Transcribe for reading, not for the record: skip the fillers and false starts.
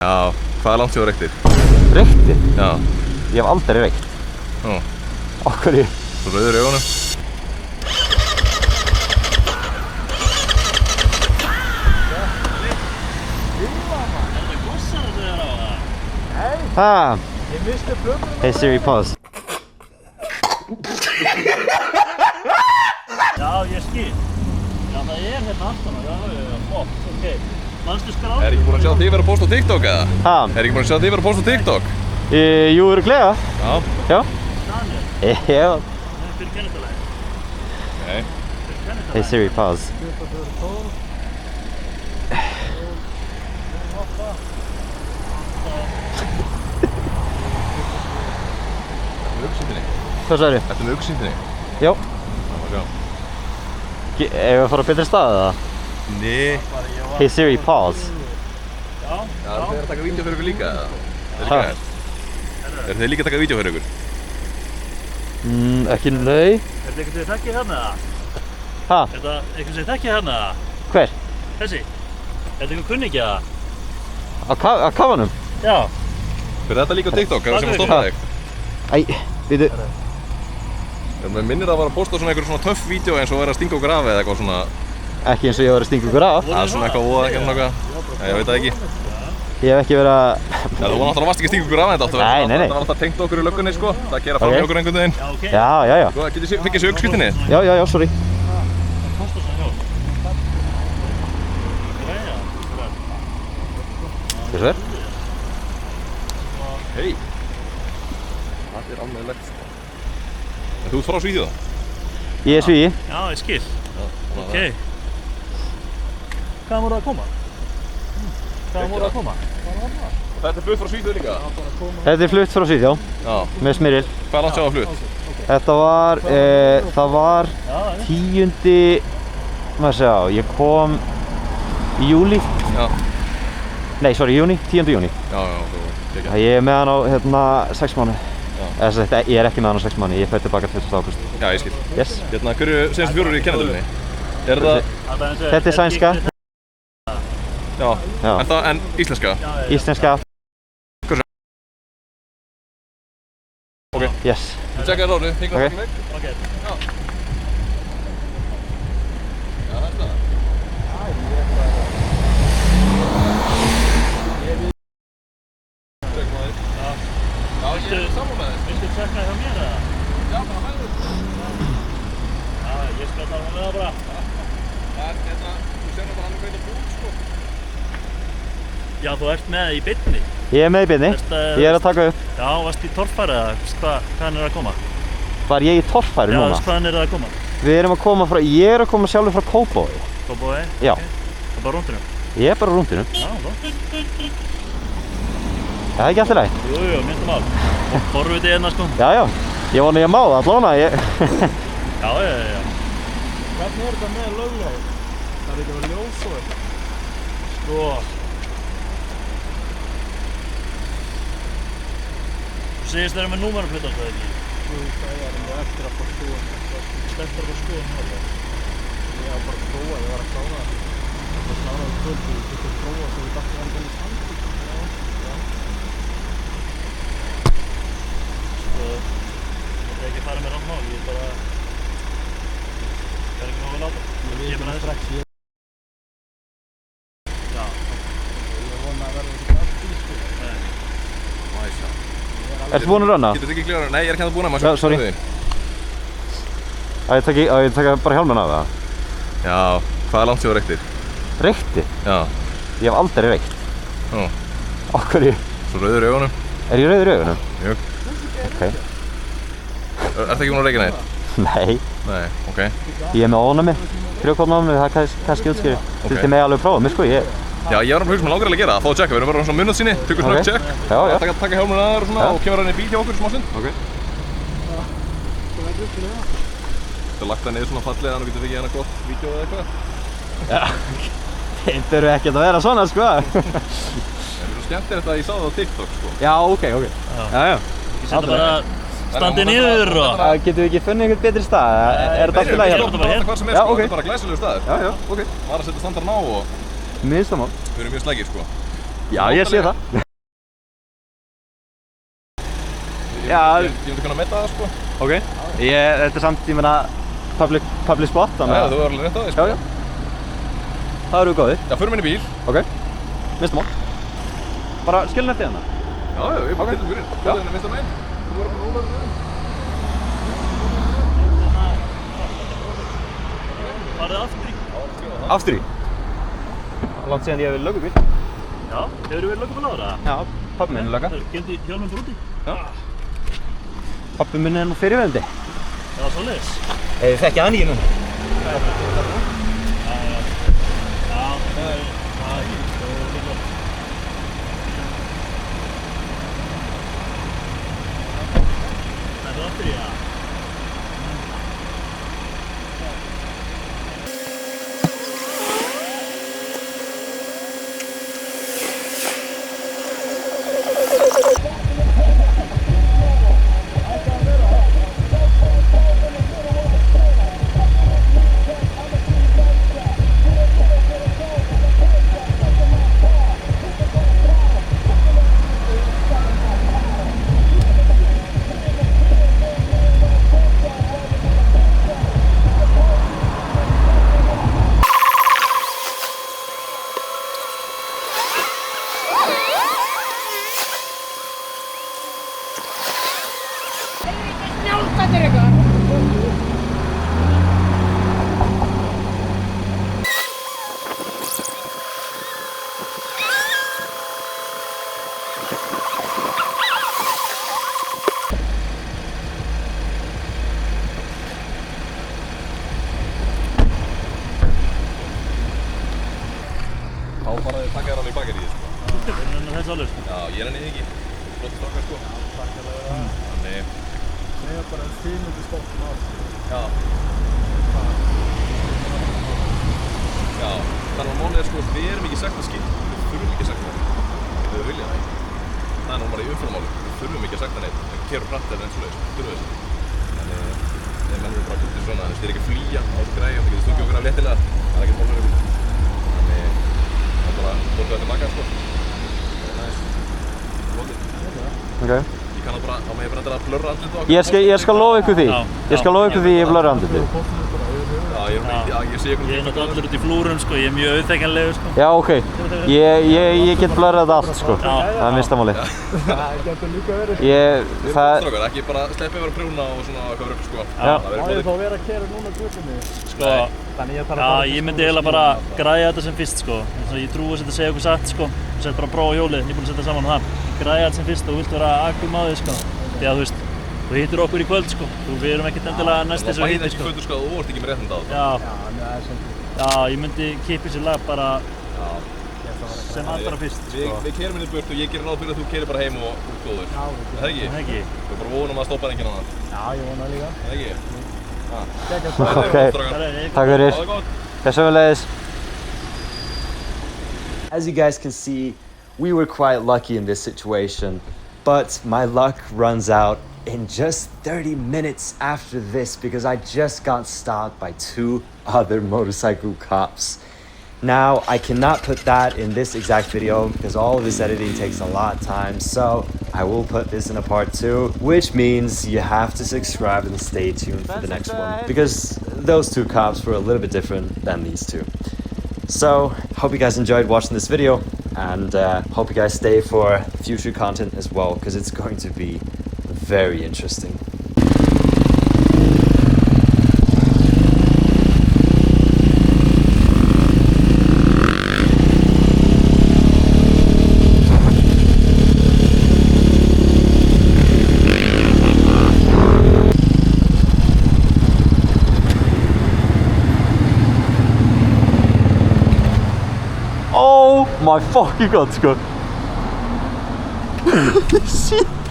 Já, hvað langt séu reyktir? Reykti? Já. Ég hef aldrei reykt. Nú. Okkur í? Svo rauður í augunum. Ha! Hey Siri, pause. Já, ég skil. Já, það hérna aftan á, já, flott, ok. Manstu skráð? Er ekki búin að sjá þið vera að posta á TikTok eða? Ha? Er ekki búin að sjá þið vera að posta á TikTok? Jú, örugglega. Já. Já. Daniel? Já. Nei, fyrir kennitalagi. Nei. Fyrir kennitalagi. Hey Siri, pause. Ertu með augsýndinni? Hvað sagði? Ertu með augsýndinni? Já. Já, sjá. Ef við að fara á betri stað eða? Nei. Hey Siri, pause. Já, Já, þið er að taka vídeo fyrir ykkur líka eða? Er Ha? líka hér? Er þið líka að taka vídeo fyrir ykkur? Ekki nei. Er þetta eitthvað sem þið þekkið hérna? Ha? Er þetta eitthvað sem þið þekkið hérna? Hver? Þessi? Er þetta eitthvað kunningja? Á kafanum? Já. Fyrir þetta líka á TikTok, er það sem að stoppa þig? Æ, býtu. Mér minnir að það var að posta svona einhver svona töff vídeo eins og vera að stinga okkur af eða eitthvað svona. Ekki eins og ég var að stinga ykkur af. Það er svona eitthvað voða ekki svona eitthvað. Ég veit það ekki. Ég hef ekki verið að... Já, þú var náttúrulega vast ekki að stinga okkur af en þetta áttu að Nei, nei, nei. Það var alltaf tengt okkur í löggunni sko. Það gera fram í okkur einhvern veginn. Já, ok. Já. Sko, fengið þessi augskriftinni? Já, sorry. Það kostar svo hjálp. Græja. Hvað svo er? Hei. Það er alveg sko. En þú ert frá Svíþjóð? Ég er svíi. Já, ég skil. Já, Ok. Hvaðan voru að koma? Hvaðan voru að koma? Þetta er flutt frá Svíþjóð líka? Þetta er flutt frá Svíþjóð, Já. með smyril. Hvað er langt séu það flutt? Þetta var, það var Já, 10. Maður sjá, ég kom í júli. Já. Nei, sorry, júni, 10. júni. Já, þú tekja. Ég er með hann á, 6 mánuði. Já. Ég er ekki með hann á 6 mánuði, ég fer tilbaka 20. ágúst. Já, ég skil. Yes. Hérna, hverju segjum fjórir í kennitölinni? Er það... Þetta er sænska. Já. Já. En íslenska? Íslenska. Ok. Yes. Þú tjekka þér árið, hingað Ok. ekki vekk. Ok. Já. Já, það er það. Tjekkum að þér. Já, ég er saman með þér. Viltu tjekka hjá mér eða? Já, bara hægur. Já, ég skal tala með það bara. Það er hérna, þú sér náttúrulega hann er beint að búið, sko. Já, þú ert með í beinni. Ég er með í beinni. Ég er að taka upp. Já, varst í torfæri eða hvaðan er að koma? Var ég í torfæri núna? Já, hvaðan er það að koma? Við erum að koma frá, ég er að koma sjálfur frá Kópavogi. Kópavogi? Já. Ok. Það er bara rúndinu? Ég er bara á rúndinu. Já, gott. Það er ekki alltaf lægt. Jú, myndum al. Forvitið hérna sko. Já. Ég vona ég má það allavega. Já. Hvernig er þetta með lögleg? Það er ekki að vera ljós og eitthvað? Sko. Þú segist þeirra með númerplötu alltaf ekki? Þú það er með eftir að fara skoðun. Eftir að fá skoðun hérna? Ég var bara að prófa, ég var að klára það. Ég var að klára það kvöldu, ég þurfti að prófa svo ég dætti að vera í standi. Sko, ég ekki fara með rátt mál, ég er bara... Ég er ekki nógu láta. Ég er bara strax. Já. Ég vona að verða ekki allt í sko. Næsja. Ertu búinn að rönna? Getur þið ekki kljóra? Nei, ég er ekki að búin að Já, sorry. Á ég taka bara hjálminn af það? Já, hvað er langt séu reyktir? Reykti? Já. Ég hef aldrei reykt. Nú. Okkur í? Svo rauður í augunum. Er ég rauður í augunum? Jú. Ok. Ertu ekki búin að reykja neitt? Nei. Nei, ok. Ég er með ónæmi. Frjókornaofnæmi, það er kannski útskýri. Þið með alveg prófa mig sko, Já, ég var að hugsa með langar að gera það, fá að tjekka, við erum bara svona munnað sinni, tökum svona Ok. check, Já. taka hjálmurinn að þér og svona Já. og kemur hann í bíl hjá okkur smá stund. Ok. Þú lagt það niður svona fallega þannig að þú getur fengið hérna gott vídeo eða eitthvað. Já. Þeir eru ekkert að vera svona sko. Það er svo skemmt þetta að ég sá það á TikTok sko. Já, ok. Já. Ég setja bara standi niður og... Getum við ekki funnið einhvern betri stað? Er þetta allt í lagi hérna? Þetta bara hvað sem er Já, sko, ok. þetta er bara glæsilegu staður. Já, ok. Bara að setja standarn á og Minnst það mál. við erum mjög slægir sko. Já, ég sé það. Já. Ég myndi kunna metta það, sko. Ok. Þetta er samt, ég meina, public spot, þannig Já, þú var alveg rétt á því, sko. Já. Það eru góðir. Já, förum inn í bíl. Ok. Minnsta mál. Bara skilin eftir hérna. Já, ég er bara til fyrir. Já. Það er minnsta meginn. Þú voru bara ólega með. Farið aftur í? Aftur í. Langt síðan ég hef verið lögubíl. Já, hefur verið lögum að lára það? Já, pabbi minn er lögga. Gemdi hjálmum úti? Já. Pabbi minn er nú fyrirverandi. Það var svoleiðis? Þið þekkið hann í núna. Það er aftur í það? Þá bara þið taka þér alveg í bakið í því, sko. Við erum enn þess alveg, sko. Já, ég nenni því ekki. Flott strákar, sko. Þannig. Segja bara að þið myndu stoppum á þessu. Já. Já, þannig að málið er, sko, við erum ekki sagt að skil. Við þurfum ekki að sagt það. Við vilja það ekki. Það er nú bara í umfyrmáli. Við þurfum ekki að sagt það neitt. Það kerur hratt eða eins og leiðis. Þurfum við þessu. Þannig, þegar menn eru bara kurtið svona, þess að þið er ekki að flýja á þessu græði og þið getur stungið okkur af léttilega. Það er ekkert mál fyrir því. Þannig, það er bara borðið þetta maka, sko. Það er næst. Lótið. Ok. Ég kann það bara, þá maður ég bara þetta að blurra andlitið á okkur. Ég skal lofa ykkur því. Ég skal lofa ykkur því ég blurra andlitið. Já, ég sé ykkur. Ég er náttúrulega allur út í flúrum, sko. Ég er mjög auðþekkanlegur, sko. Já, ok. Ég get blurrað allt, sko. Það er minnsta máli. Það getur líka verið. Strákar, ekki bara sleppi yfir að prjóna og svona eitthvað rugg, sko. Já. Það verður Má ég góðið. þá vera að keyra núna guðinni? Sko, Þannig ég þarf að já, fara ég myndi eiginlega bara græja þetta sem fyrst, sko. Þannig að ég trúi að þetta segja okkur satt, sko. Þú sett bara að prófa hjólið, ég er búinn að setja saman á það. Græja þetta sem fyrst og þú vilt vera akum á því, sko. Því að þú veist, þú hittir okkur í kvöld, sko. Við erum ekkert endilega næst þess að hitti, Bæði sko. ekki kvöldur, sko, þú vorst ekki með réttindi á það. Já, þannig að það er sem já, ég myndi kippa sér lag bara sem allra fyrst, sko. Við keyrum inn í burt og ég gerir ráð fyrir að þú keyrir bara heim og þú ert góður. Já, Er það ekki? Það ekki? Við bara vonum að stoppa enginn annan. Já, ég vona líka. Er það ekki? Ok. Strákar. Takk fyrir. Það er gott. Þess sömuleiðis. As you guys can see, we were quite lucky in this situation, but my luck runs out in just 30 minutes after this because I just got stopped by 2 other motorcycle cops. Now, I cannot put that in this exact video because all of this editing takes a lot of time, so I will put this in a part 2, which means you have to subscribe and stay tuned for the next one because those 2 cops were a little bit different than these 2. So, hope you guys enjoyed watching this video and hope you guys stay for future content as well because it's going to be very interesting. Oh my fucking god, sko. Shit.